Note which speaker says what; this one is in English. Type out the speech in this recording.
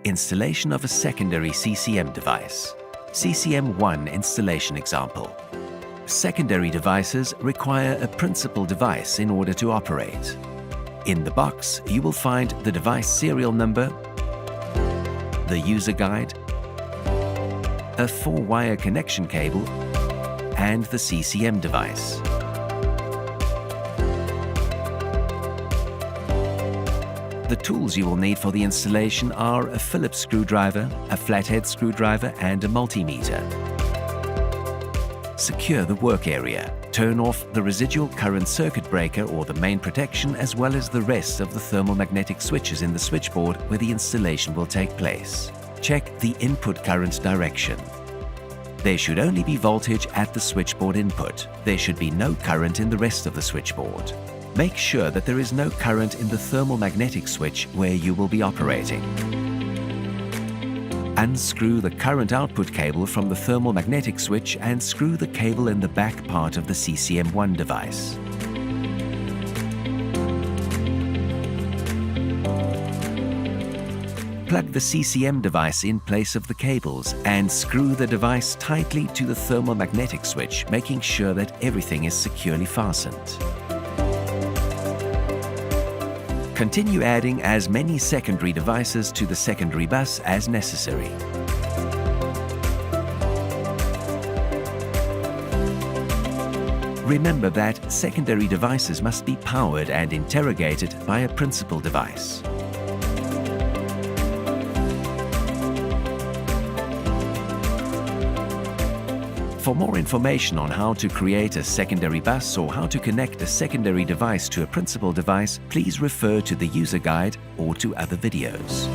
Speaker 1: Installation of a secondary CCM device. CcM1 installation example. Secondary devices require a principal device in order to operate. In the box, you will find the device serial number, the user guide, a 4-wire connection cable, and the CCM device. The tools you will need for the installation are a Phillips screwdriver, a flathead screwdriver, and a multimeter. Secure the work area. Turn off the residual current circuit breaker or the main protection, as well as the rest of the thermomagnetic switches in the switchboard where the installation will take place. Check the input current direction. There should only be voltage at the switchboard input. There should be no current in the rest of the switchboard. Make sure that there is no current in the thermomagnetic switch where you will be operating. Unscrew the current output cable from the thermomagnetic switch and screw the cable in the back part of the CcM1 device. Plug the CCM device in place of the cables and screw the device tightly to the thermomagnetic switch, making sure that everything is securely fastened. Continue adding as many secondary devices to the secondary bus as necessary. Remember that secondary devices must be powered and interrogated by a principal device. For more information on how to create a secondary bus or how to connect a secondary device to a principal device, please refer to the user guide or to other videos.